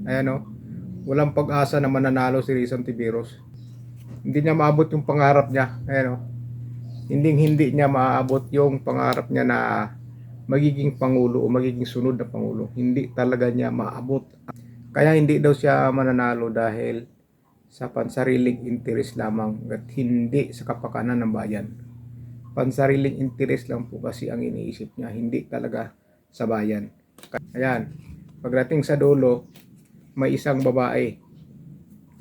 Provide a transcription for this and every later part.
Ayan o, walang pag-asa na mananalo si Risa Hontiveros. Hindi niya maabot yung pangarap niya. Ayan o, hindi niya maabot yung pangarap niya na magiging pangulo o magiging sunod na pangulo. Hindi talaga niya maabot. Kaya hindi daw siya mananalo dahil sa pansariling interes lamang at hindi sa kapakanan ng bayan. Pansariling interes lang po kasi ang iniisip niya, hindi talaga sa bayan. Ayan, pagdating sa dulo, may isang babae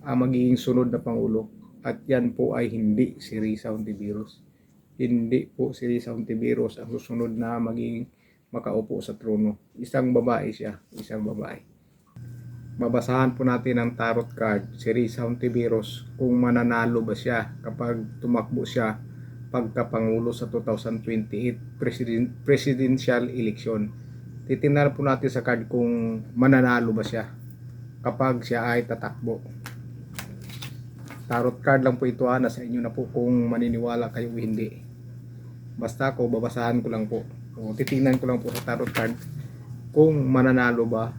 ang magiging sunod na pangulo at yan po ay hindi si Risa Hontiveros. Hindi po si Risa Hontiveros ang susunod na magiging makaupo sa trono. Isang babae siya, isang babae. Babasahan po natin ang tarot card si Risa Hontiveros kung mananalo ba siya kapag tumakbo siya pagkapangulo sa 2028 presidential election. Titingnan po natin sa card kung mananalo ba siya kapag siya ay tatakbo. Tarot card lang po ito, nasa inyo na po kung maniniwala kayo o hindi. Basta ako babasahan ko lang po o titingnan ko lang po sa tarot card kung mananalo ba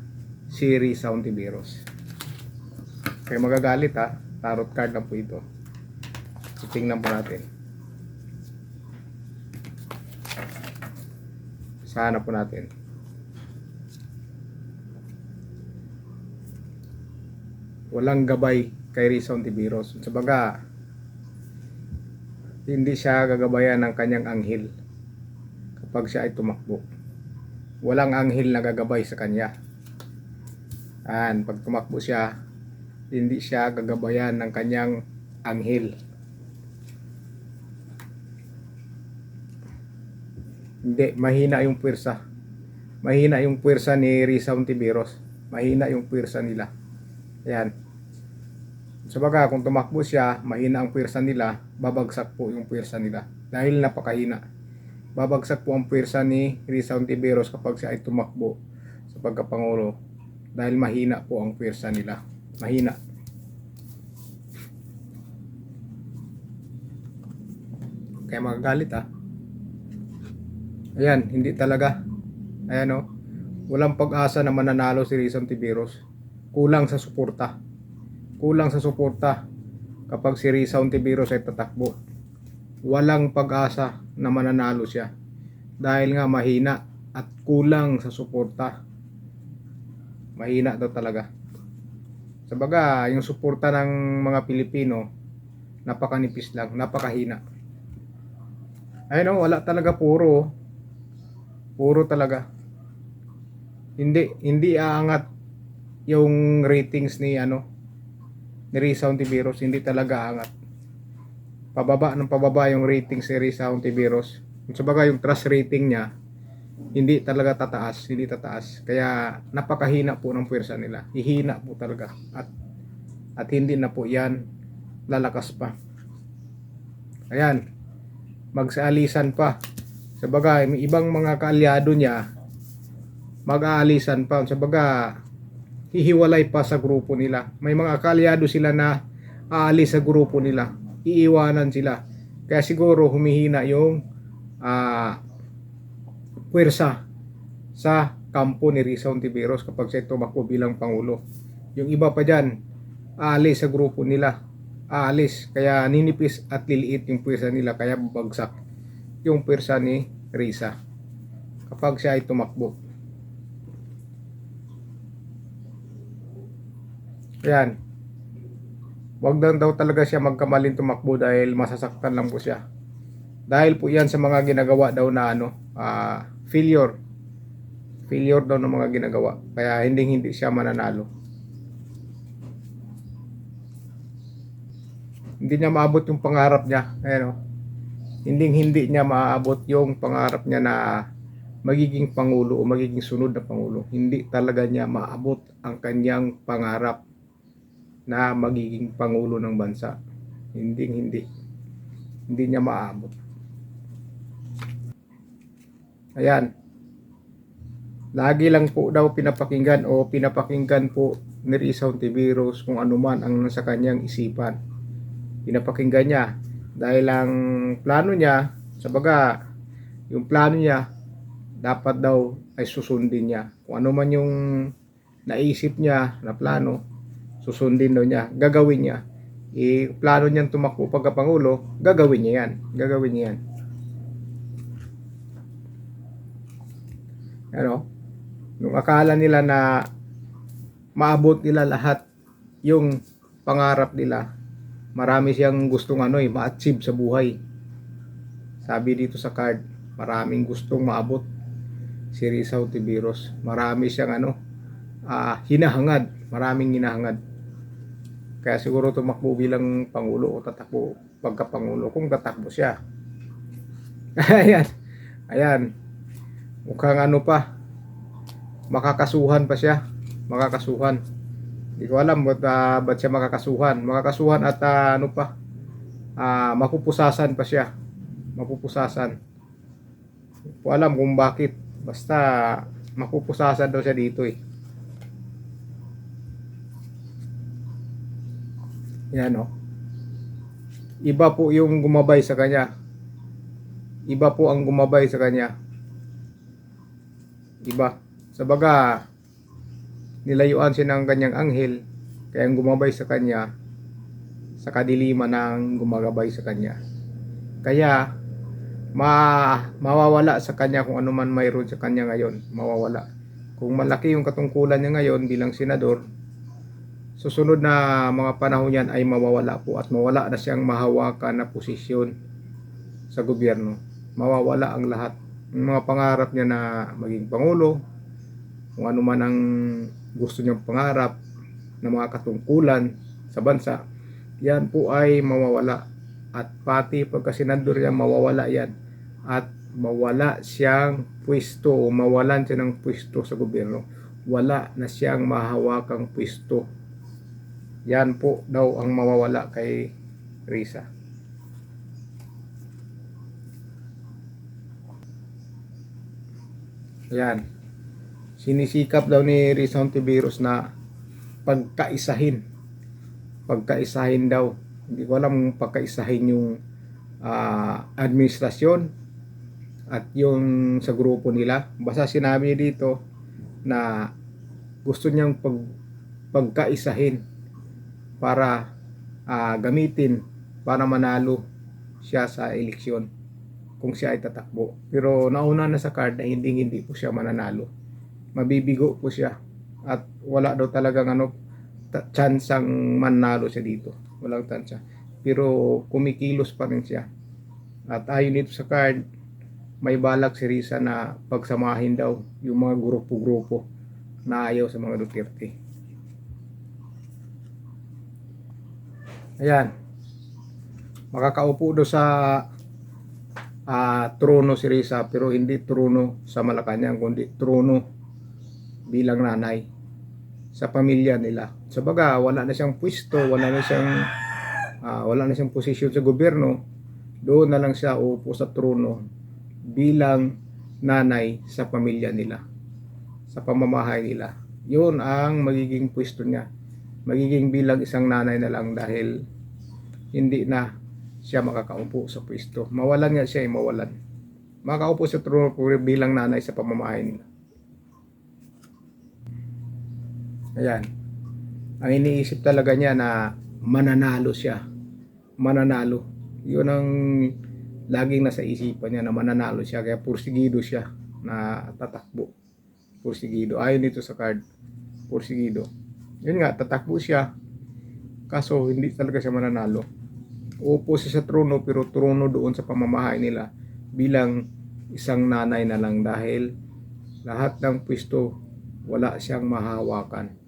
si Risa Hontiveros. Kaya magagalit tarot card lang po ito. Titingnan po natin. Sana po natin. Walang gabay kay Risa Hontiveros. Sabaga, hindi siya gagabayan ng kanyang anghel kapag siya ay tumakbo. Walang anghel na gagabay sa kanya. Pag tumakbo siya, hindi siya gagabayan ng kanyang anghel. Hindi, mahina yung puwersa. Mahina yung puwersa ni Risa Hontiveros. Mahina yung puwersa nila. Ayan. Sabaga, kung tumakbo siya, mahina ang puwersa nila, babagsak po yung puwersa nila. Dahil napakahina. Babagsak po ang puwersa ni Risa Hontiveros kapag siya ay tumakbo sa pagkapangulo. Dahil mahina po ang puwersa nila. Mahina. Kaya magagalit Ayan, hindi talaga. Ayan o. Walang pag-asa na mananalo si Risa Hontiveros. Kulang sa suporta. Kulang sa suporta kapag si Risa Hontiveros ay tatakbo. Walang pag-asa na mananalo siya. Dahil nga mahina at kulang sa suporta. Mahina daw talaga. Sabaga, yung suporta ng mga Pilipino, napakanipis lang, napakahina. Ayun wala talaga, puro talaga. Hindi aangat yung ratings ni Risa Hontiveros, hindi talaga aangat. Pababa yung ratings ni Risa Hontiveros. Sabaga, yung trust rating niya hindi talaga tataas, hindi tataas. Kaya napakahina po ng puwersa nila. Hihina po talaga. At hindi na po yan lalakas pa. Ayan, magsaalisan pa. Sabaga, may ibang mga kaalyado niya mag-aalisan pa. Sabaga, hihiwalay pa sa grupo nila. May mga kaalyado sila na aalis sa grupo nila. Iiwanan sila. Kaya siguro humihina yung puwersa sa kampo ni Risa Hontiveros kapag siya tumakbo bilang pangulo. Yung iba pa dyan, aalis sa grupo nila. Aalis. Kaya ninipis at liliit yung puwersa nila. Kaya babagsak yung puwersa ni Risa kapag siya ay tumakbo. Ayan. Wag daw talaga siya magkamaling tumakbo dahil masasaktan lang po siya. Dahil po yan sa mga ginagawa daw na failure daw ng mga ginagawa. Kaya hindi siya mananalo. Hindi niya maabot yung pangarap niya. Ayan hindi niya maabot yung pangarap niya na magiging pangulo o magiging sunod na pangulo. Hindi talaga niya maabot ang kanyang pangarap na magiging pangulo ng bansa. Hindi niya maabot. Ayan. Lagi lang po daw pinapakinggan po ni Risa Hontiveros kung ano man ang nasa kanyang isipan. Pinapakinggan niya dahil ang plano niya, sabaga, yung plano niya dapat daw ay susundin niya. Kung ano man yung naisip niya na plano, susundin daw niya, gagawin niya. Plano niyang tumakbo pagkapangulo, gagawin niya yan. Gagawin niya yan. Ano? Nung akala nila na maabot nila lahat yung pangarap nila, marami siyang gustong ma-achieve sa buhay. Sabi dito sa card, maraming gustong maabot si Risa Hontiveros. Marami siyang hinahangad, maraming hinahangad. Kaya siguro tumakbo bilang pangulo o tatakbo pagkapangulo kung tatakbo siya. Ayan. Ayan. Mukhang pa, makakasuhan pa siya. Makakasuhan. Hindi ko alam ba't siya makakasuhan. Makakasuhan at mapupusasan pa siya. Mapupusasan. Hindi ko alam kung bakit. Basta mapupusasan daw siya dito eh. Yan o. Iba po yung gumabay sa kanya. Iba po ang gumabay sa kanya. Iba. Sabaga, nilayuan siya ng kanyang anghel, kaya ang gumabay sa kanya, sa kadiliman ng gumagabay sa kanya. Kaya, mawawala sa kanya kung ano man mayroon sa kanya ngayon. Mawawala. Kung malaki yung katungkulan niya ngayon bilang senador, susunod na mga panahon yan ay mawawala po at mawala na siyang mahawakan na posisyon sa gobyerno. Mawawala ang lahat. Yung mga pangarap niya na maging pangulo, kung ano man ang gusto niyang pangarap na mga katungkulan sa bansa, yan po ay mawawala. At pati pagka-senador niya, mawawala yan. At mawala siyang pwesto o mawalan siya ng pwesto sa gobyerno. Wala na siyang mahawakang pwesto. Yan po daw ang mawawala kay Risa. Yan. Sinisikap daw ni Risa Hontiveros na pagkaisahin. Pagkaisahin daw. Hindi ko alam kung pagkaisahin yung administrasyon at yung sa grupo nila. Basta sinabi dito na gusto niyang pagkaisahin para gamitin para manalo siya sa eleksyon kung siya ay tatakbo. Pero nauna na sa card na hindi po siya mananalo. Mabibigo po siya at wala daw talagang chance ang manalo siya dito. Walang chance. Pero kumikilos pa rin siya. At ayon dito sa card, may balak si Risa na pagsamahin daw yung mga grupo-grupo na ayaw sa mga Duterte. Ayan. Makakaupo daw sa trono si Risa, pero hindi trono sa Malacanang, kundi trono bilang nanay sa pamilya nila. Sabaga, wala na siyang pwesto, wala na siyang posisyon sa gobyerno. Doon na lang siya upo sa trono bilang nanay sa pamilya nila, sa pamamahay nila. Yun ang magiging pwesto niya. Magiging bilang isang nanay na lang dahil hindi na siya makakaupo sa pwesto. Mawalan nga siya, mawalan. Makakaupo sa trono bilang nanay sa pamamahay nila. Ayan. Ang iniisip talaga niya na mananalo siya. Mananalo. Yun ang laging nasa isipan niya, na mananalo siya. Kaya pursigido siya na tatakbo. Pursigido. Ayon dito sa card, pursigido. Yun nga, tatakbo siya. Kaso hindi talaga siya mananalo. Upo siya sa trono, pero trono doon sa pamamahay nila bilang isang nanay na lang dahil lahat ng pwesto wala siyang mahahawakan.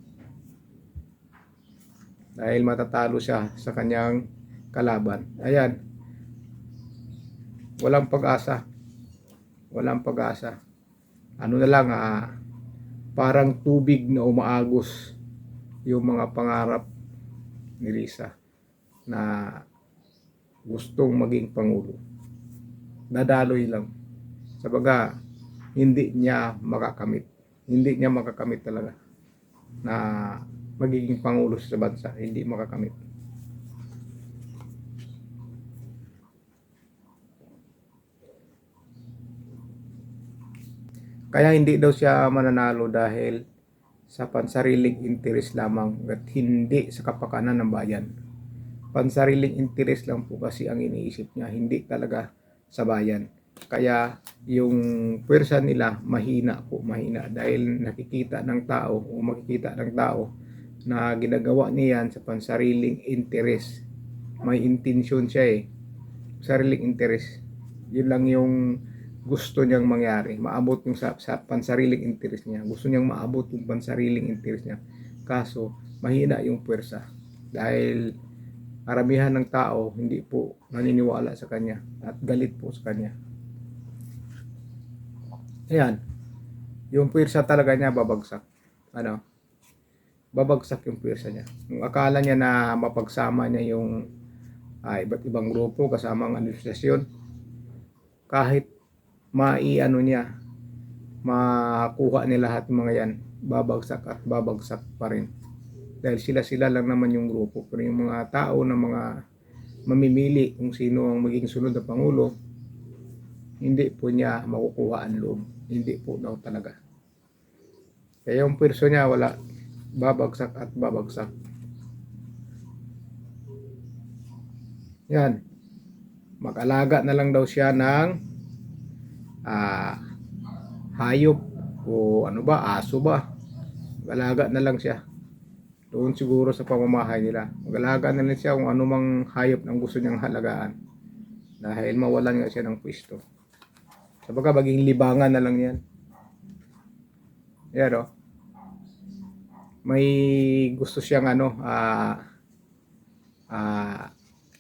Dahil matatalo siya sa kanyang kalaban. Ayan. Walang pag-asa. Walang pag-asa. Ano na lang, parang tubig na umaagos yung mga pangarap ni Risa na gustong maging pangulo. Dadaloy lang. Sabaga, hindi niya makakamit. Hindi niya makakamit talaga na magiging pangulo sa bansa. Hindi makakamit. Kaya hindi daw siya mananalo dahil sa pansariling interes lamang at hindi sa kapakanan ng bayan. Pansariling interes lang po kasi ang iniisip niya, hindi talaga sa bayan. Kaya yung pwersa nila mahina dahil nakikita ng tao o makikita ng tao na ginagawa niyan sa pansariling interes. May intensyon siya sariling interes. Yun lang yung gusto niyang mangyari, maabot yung sa pansariling interes niya. Gusto niyang maabot yung pansariling interes niya. Kaso mahina yung pwersa dahil karamihan ng tao hindi po naniniwala sa kanya at galit po sa kanya. Ayan, yung pwersa talaga niya babagsak. Babagsak yung pwersa niya. Yung akala niya na mapagsama niya yung iba't ibang grupo kasama ang administrasyon, kahit makuha niya lahat ng mga yan, babagsak at babagsak pa rin. Dahil sila lang naman yung grupo. Pero yung mga tao na mga mamimili kung sino ang maging sunod na Pangulo, hindi po niya makukuha ang loob. Hindi po daw talaga. Kaya yung pwersa niya wala, babagsak at babagsak. Yan. Mag-alaga na lang daw siya ng hayop o aso ba. Mag-alaga na lang siya. Doon siguro sa pamamahay nila. Mag-alaga na lang siya kung anumang hayop ang gusto niyang halagaan. Dahil mawalan nga siya ng pwesto. Sabaga maging libangan na lang yan. Yan may gusto siyang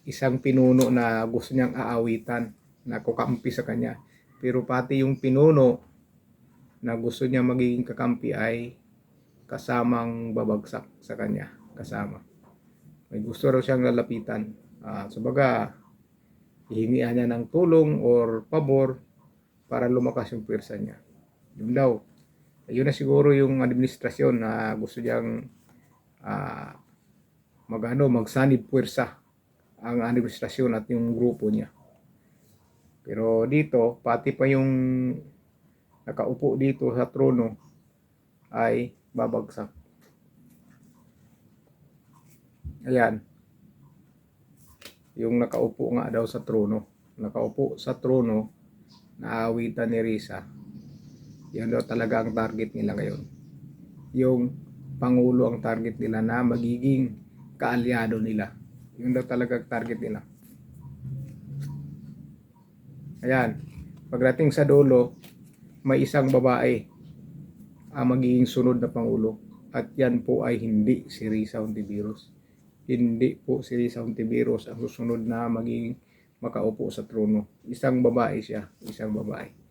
isang pinuno na gusto niyang aawitan na kukampi sa kanya. Pero pati yung pinuno na gusto niya magiging kakampi ay kasamang babagsak sa kanya. Kasama. May gusto raw siyang lalapitan. Sabaga, hihingihan niya ng tulong or pabor para lumakas yung pwersa niya. Yun daw. Yun na siguro yung administrasyon na gusto niyang magsanib pwersa ang administrasyon at yung grupo niya. Pero dito, pati pa yung nakaupo dito sa trono ay babagsak. Ayan. Yung nakaupo nga daw sa trono. Nakaupo sa trono, naawitan ni Risa. Yan daw talaga ang target nila ngayon. Yung Pangulo ang target nila na magiging kaalyado nila. Yun daw talaga ang target nila. Ayan. Pagdating sa dulo, may isang babae ang magiging sunod na Pangulo. At yan po ay hindi si Risa Hontiveros. Hindi po si Risa Hontiveros ang susunod na magiging makaupo sa trono. Isang babae siya. Isang babae.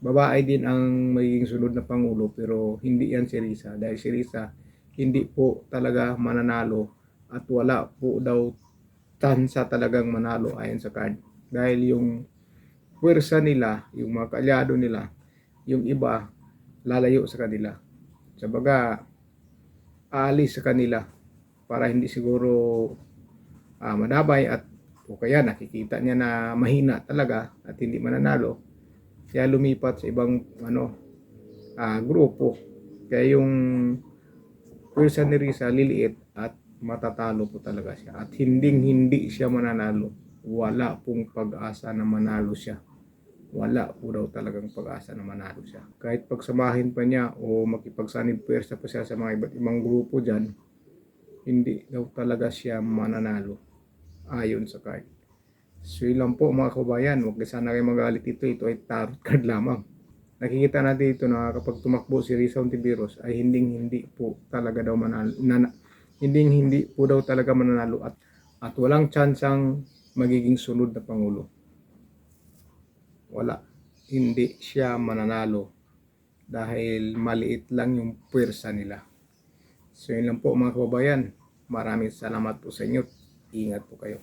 Babae din ang magiging sunod na Pangulo pero hindi yan si Risa. Dahil si Risa hindi po talaga mananalo at wala po daw tansa talagang manalo ayon sa card. Dahil yung pwersa nila, yung mga kaalyado nila, yung iba lalayo sa kanila. Sabaga, aalis sa kanila para hindi siguro manabay at o kaya nakikita niya na mahina talaga at hindi mananalo. Kaya lumipat sa ibang grupo. Kaya yung pwersa ni Risa liliit at matatalo po talaga siya. At hindi siya mananalo. Wala pong pag-asa na manalo siya. Wala po daw talagang pag-asa na manalo siya. Kahit pagsamahin pa niya o makipagsanib pwersa pa siya sa mga iba't ibang grupo dyan, hindi daw talaga siya mananalo. Ayon sa card. So yun lang po mga kabayan, huwag na sana kayo magalit ito ay tarot card lamang. Nakikita natin ito na kapag tumakbo si Risa Hontiveros ay hindi po talaga daw manalo, hindi po daw talaga mananalo at walang tsansang magiging sunod na Pangulo. Wala, hindi siya mananalo dahil maliit lang yung pwersa nila. So yun lang po mga kabayan, maraming salamat po sa inyo, ingat po kayo.